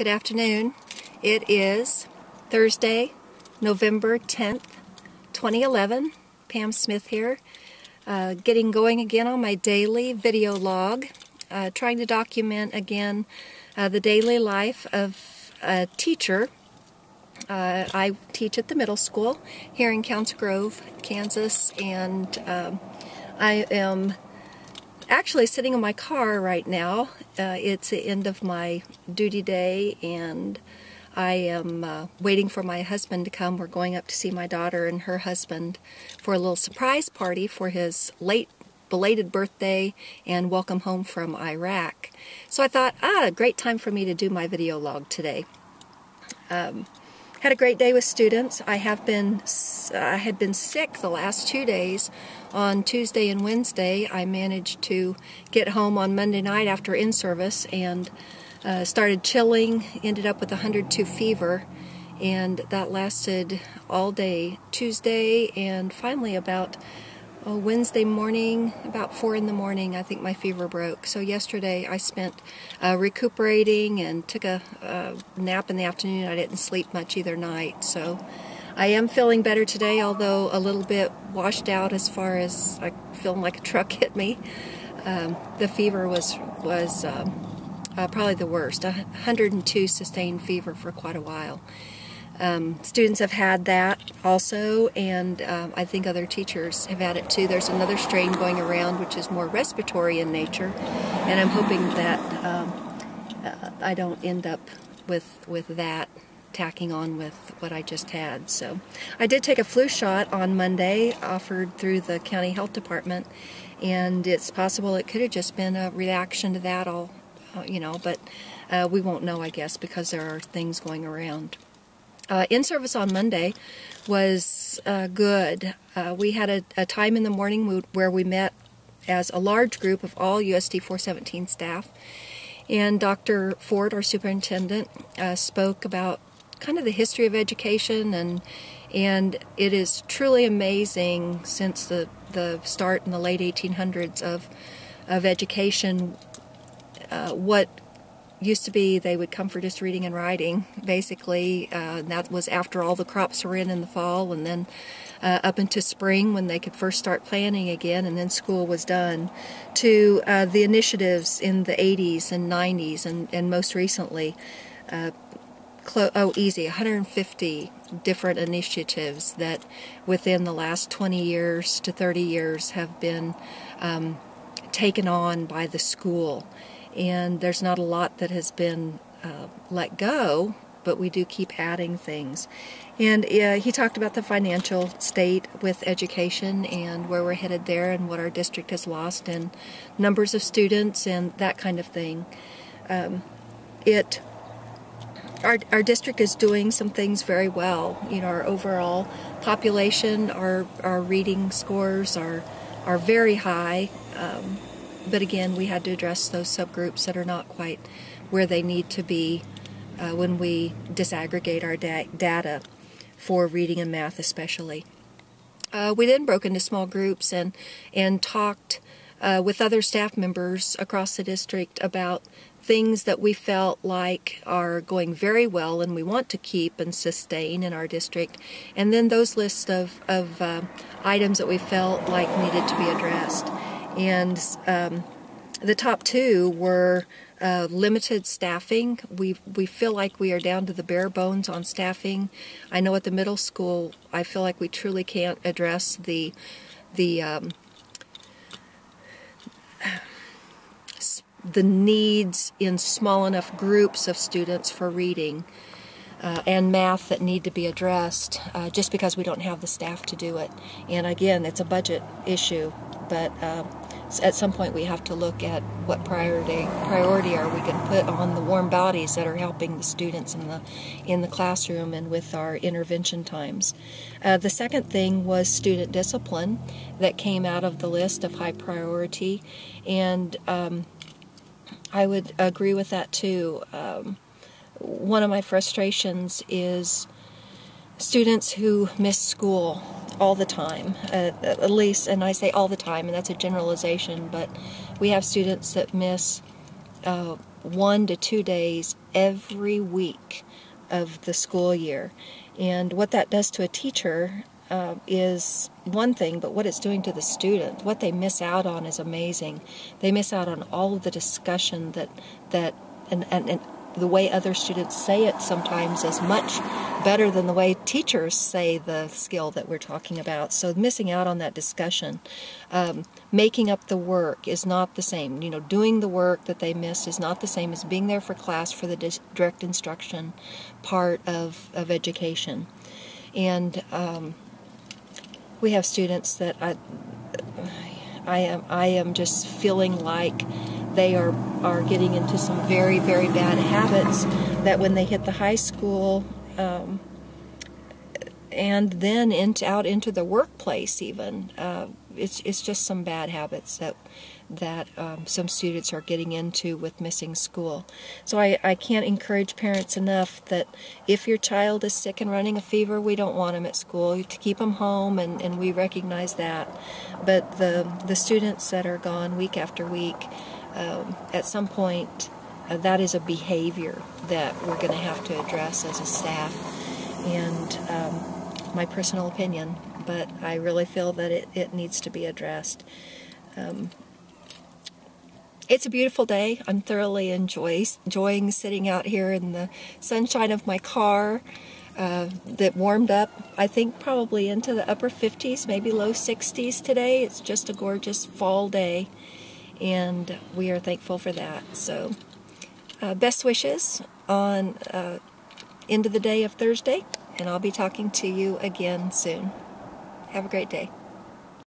Good afternoon. It is Thursday, November 10th, 2011. Pam Smith here, getting going again on my daily video log, trying to document again the daily life of a teacher. I teach at the middle school here in Council Grove, Kansas, and I am actually sitting in my car right now. It's the end of my duty day, and I am waiting for my husband to come. We're going up to see my daughter and her husband for a little surprise party for his late belated birthday and welcome home from Iraq. So I thought, a great time for me to do my video log today. Had a great day with students. I had been sick the last 2 days. On Tuesday and Wednesday, I managed to get home on Monday night after in-service and started chilling, ended up with 102 fever, and that lasted all day Tuesday, and finally about Wednesday morning, about 4 in the morning, I think my fever broke. So yesterday I spent recuperating and took a nap in the afternoon. I didn't sleep much either night. So I am feeling better today, although a little bit washed out as far as I feeling like a truck hit me. The fever was probably the worst, 102 sustained fever for quite a while. Students have had that also, and I think other teachers have had it too. There's another strain going around which is more respiratory in nature, and I'm hoping that I don't end up with that tacking on with what I just had. So I did take a flu shot on Monday offered through the county health department, and it's possible it could have just been a reaction to that, but we won't know, I guess, because there are things going around. In-service on Monday was good. We had a time in the morning where we met as a large group of all USD 417 staff, and Dr. Ford, our superintendent, spoke about kind of the history of education, and it is truly amazing since the start in the late 1800s of education, what used to be they would come for just reading and writing, basically. That was after all the crops were in the fall, and then up into spring when they could first start planting again, and then school was done, to the initiatives in the 80s and 90s, and most recently, 150 different initiatives that within the last 20 years to 30 years have been taken on by the school. And there's not a lot that has been let go, but we do keep adding things. And he talked about the financial state with education and where we're headed there and what our district has lost in numbers of students and that kind of thing. Our district is doing some things very well. You know, our overall population, our reading scores are very high. But again, we had to address those subgroups that are not quite where they need to be when we disaggregate our data for reading and math especially. We then broke into small groups and talked with other staff members across the district about things that we felt like are going very well and we want to keep and sustain in our district, and then those lists of items that we felt like needed to be addressed. And the top two were limited staffing. We feel like we are down to the bare bones on staffing. I know at the middle school, I feel like we truly can't address the needs in small enough groups of students for reading and math that need to be addressed just because we don't have the staff to do it. And again, it's a budget issue, but at some point we have to look at what priority are we going to put on the warm bodies that are helping the students in the classroom and with our intervention times. The second thing was student discipline that came out of the list of high priority, and I would agree with that too. One of my frustrations is students who miss school all the time, at least, and I say all the time, and that's a generalization, but we have students that miss 1 to 2 days every week of the school year. And what that does to a teacher is one thing, but what it's doing to the student, what they miss out on is amazing. They miss out on all of the discussion and the way other students say it sometimes is much better than the way teachers say the skill that we're talking about. So missing out on that discussion. Making up the work is not the same. Doing the work that they missed is not the same as being there for class for the direct instruction part of education. And we have students that I am just feeling like they are getting into some very, very bad habits that when they hit the high school and then out into the workplace even, it's just some bad habits that some students are getting into with missing school. So I can't encourage parents enough that if your child is sick and running a fever, we don't want them at school, to keep them home, and we recognize that. But the students that are gone week after week, at some point, that is a behavior that we're going to have to address as a staff. And my personal opinion, but I really feel that it needs to be addressed. It's a beautiful day. I'm thoroughly enjoying sitting out here in the sunshine of my car that warmed up, I think, probably into the upper 50s, maybe low 60s today. It's just a gorgeous fall day, and we are thankful for that. So best wishes on into the day of Thursday, and I'll be talking to you again soon. Have a great day.